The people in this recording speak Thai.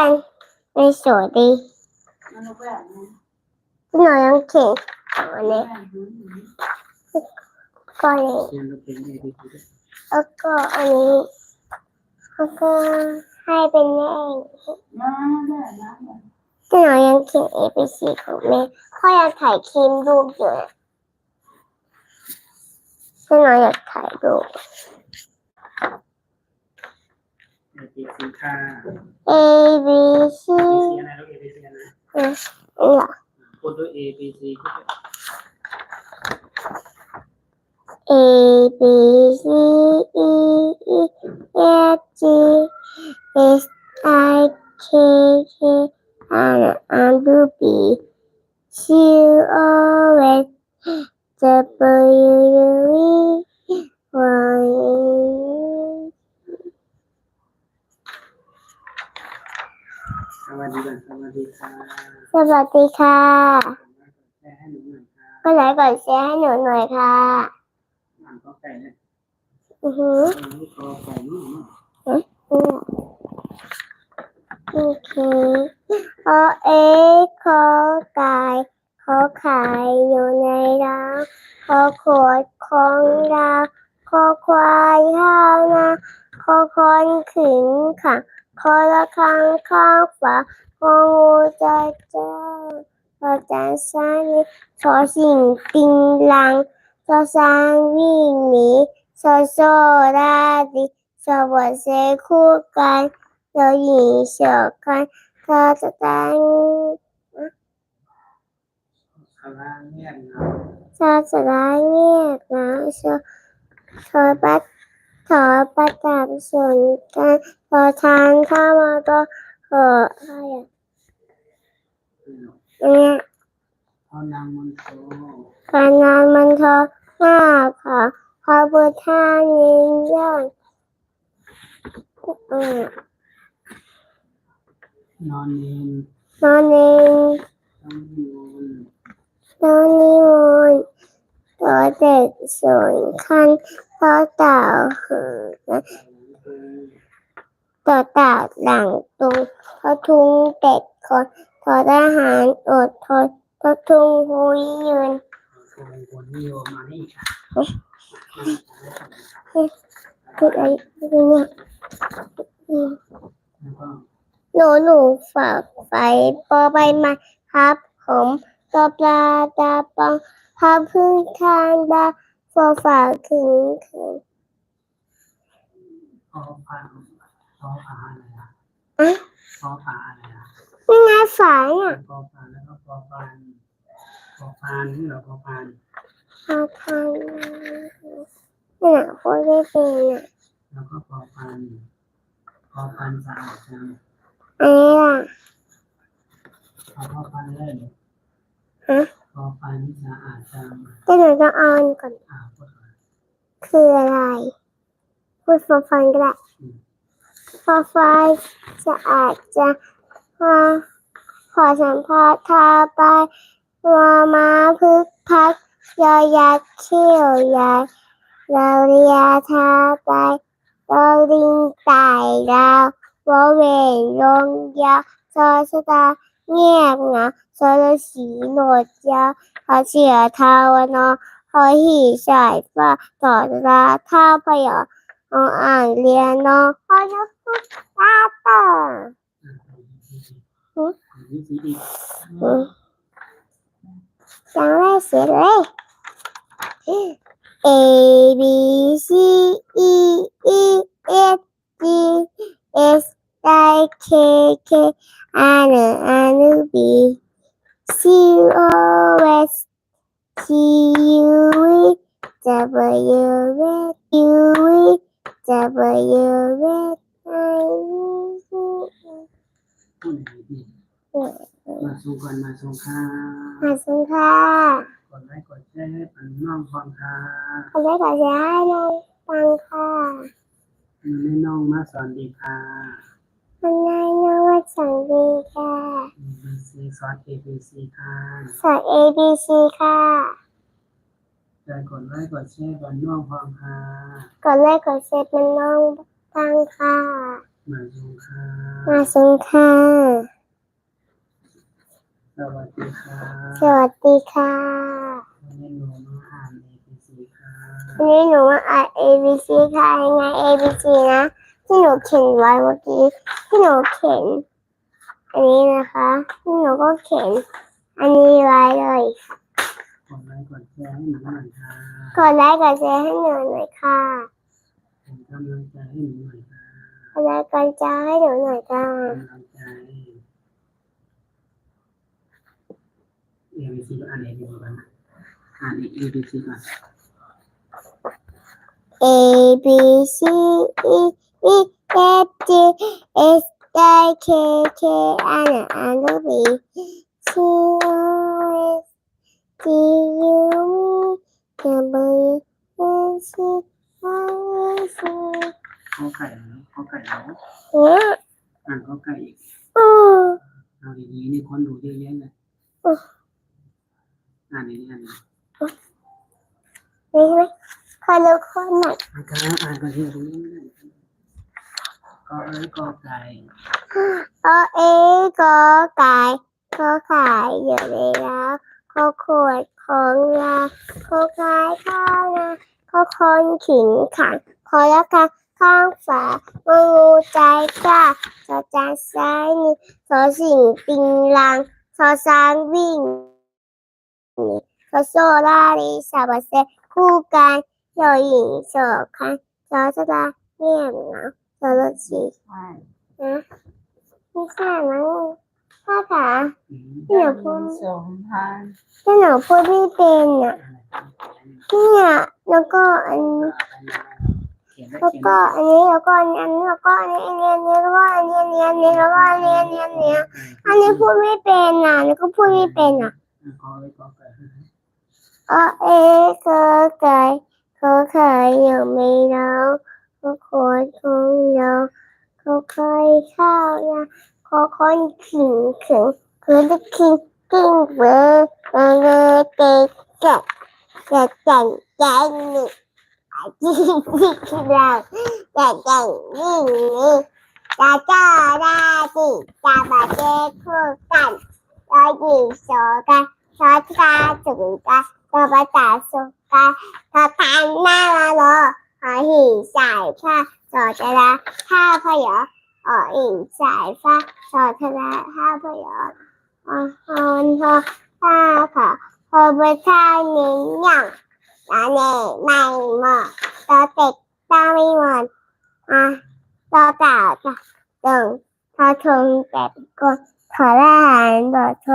นไม่สวยดีหนูยังเขียนอันนี้ก็นี้แล้วก็อันนี้แล้วก็ให้เป็นแม่เองที่หนูยังเขียน ABC ของแม่พ่อยังถ่ายคลิปรูปอยู่ที่หนูอยากถ่ายรูป ABC ค่ะ A B C ABC อะไรลูก ABC อะไร เหรอ พูดด้วย ABC พูดด้วย A B C E E F G H I K K L M N O P Q R S T U V Y สวัสดีค่ะ สวัสดีค่ะ แชร์ให้หนูหน่อยค่ะ ก็ไหนก่อนแชร์ให้หนูหน่อยค่ะ อ่านข้อไก่เลย อือหือ ข้อไก่นู่น โอเคเอขอไก่ขอไข่อยู่ในร้านขอขวดของดาวขอควายข้าวนาขอคนขึงขังขอระฆังข้างฝาของูใจเจ้าขอจานซานิขอสิ่งติงลังขอสร้างวิ่งหนีขอโซราดิขอบทเสคู่กัน有影小看他จะตั้ง คาราเงียบนะ ชาจะได้เงียบนะชอปัดขอประจับสนกันขอทานข้าวมาก็ขออะไรเนี่ย พอนางมนโต พานานมันทอหน้าค่ะพระพุทธานิยมนอนเนน นอนเอง ต้องยูน นอนนิมนต์ตัวเด็กสวนคันต่อเต่าหือต่อเต่าหลังตุงทอทุงเด็กคนทอทหารอดทนทอทุงหุยยืน คนนิยมมานี่ค่ะ คืออะไรเนี่ย แล้วก็ หนูฝากไฟปอใบไม้ครับผมตอปลาตาปองพาพึ่งทางดาฟอฝากถึง พอพานพอพานอะไรอ่ะ อ่ะ พอพานอะไรอ่ะ นี่ไงฝายอ่ะ พอพานแล้วก็พอพานพอพานนี่เหรอพอพาน พาทางเนี่ยโคตรได้เป็นอ่ะ แล้วก็พอพานสะอาดจัง อันนี้ล่ะ เอาพอพานเลย ฮะ พอพานนี่สะอาดจัง ก็หนูต้องเอาอันก่อน พูดก่อน คืออะไรพูดฟอฟันก็ได้ฟอฟันจะอาจจะมาขอสัมภาษณ์ทาไปว่ามาพึกพักยอยักษ์เขี้ยวยายเราเรียทาไปเราลิงไต่ดาววอเวนลงยาวซอสตาเงียบเหงาซอลสีโหนดยาวเขาเสียทาวนอเขาหีสายฟ้าต่อราท่าพยออ่านเรียนนอพอยพุทธาต่อ นี่สีอีก ยังไม่เสร็จเลย A B C E E F G H I K K L M N O P Q R S T U V W X U V W X I V พูดไหนดีมาส่งก่อนมาส่งค่ะ ขอบคุณค่ะ กดไลค์กดแชร์ให้ปันน้องฟังค่ะ ขอบคุณค่ะยายน้องฟังค่ะ มันไม่น้องมาสอนดีค่ะ มันง่ายน้องว่าสังดีค่ะ ABC สอน ABC ค่ะ สอน A B C ค่ะ ใจกดไลค์กดแชร์ปันน้องฟังค่ะ กดไลค์กดแชร์เป็นน้องฟังค่ะ มาส่งค่ะ มาส่งค่ะ สวัสดีค่ะ สวัสดีค่ะ วันนี้หนูมาอ่าน ABC ค่ะ วันนี้หนูมาอ่าน ABC ค่ะยังไง ABC นะที่หนูเขียนไว้เมื่อกี้ที่หนูเขียนอันนี้นะคะที่หนูก็เขียนอันนี้ไว้เลย กดไลค์กดแชร์ให้หนูหน่อยค่ะ กดไลค์กดแชร์ให้หนูหน่อยค่ะ เป็นกำลังใจให้หนูหน่อยค่ะ กดไลค์กดแชร์ให้หนูหน่อยค่ะ กำลังใจ ABC ก็อ่าน ABC ก่อนนะอ่าน ABC ก่อน A B C E E F G H I K K L M N O P Q R S T U V W X Y Z ข้อไก่นะข้อไก่นะ เนี่ย อ่านข้อไก่อีก อือ เอาดีๆนี่คนดูเยอะแยะเลย อือ อ่านดีๆอ่านดี นี่ไหมขอดูคนหน่อย ๆอ่านก่อนที่รู้เรื่องก็ไก่ เอก็ไก่ก็ไข่อยู่ในแล้วก็ขวดของยาก็ไก่ข้าวนาก็คนขิงขังขอแล้วค่ะข้างฝางูใจกล้าจอจานซ้ายนี่สอสิ่งปิงลังสอสางวิ่งสอโซลาริสาบัสเซคู่กันยอหญิงโสคันจอสลาเงียบเหงาสอรสี ใช่ นะไม่ใช่มั้งพ่อขา อืม ที่หนูพูด 2,000 ที่หนูพูดไม่เป็นอ่ะเนี่ยแล้วก็อัน เขียนไว้ แล้ว เขียน ก็ ไว้ อันนี้แล้วก็อันนี้แล้วก็อันนี้แล้วก็อันนี้แล้วก็อันนี้อันนี้พูดไม่เป็นอ่ะแล้วก็พูดไม่เป็นอ่ะ ขอไว้ก็ไก่ เอก็ไก่ก็ไข่ยังไม่แล้วก็โคตรของเราก็ไข่ข้าวยาก็คนขิงคือจะขิงกิ้งเบอร์เตะแกะแก่แก่นี่จีจีเราแก่นี่นี่จะจ้าได้จีจะมาเจอคู่กันเราหญิงโสกันชอชาจุงกันเราไปจ่าสุกันพอทานหน้าละโลหอหิ่งสายผ้าจอจะละข้าพยอหิ่งสายฟ้าจอจะละข้าพยอฮอนฮอข้าค่ะพอไปท่าหนึ่งอย่างแล้วเนี่ยไม่หมดตัวติดต้องไม่หมดตัวเก่าจะดึงทอทงแต่กดขอละหารบอท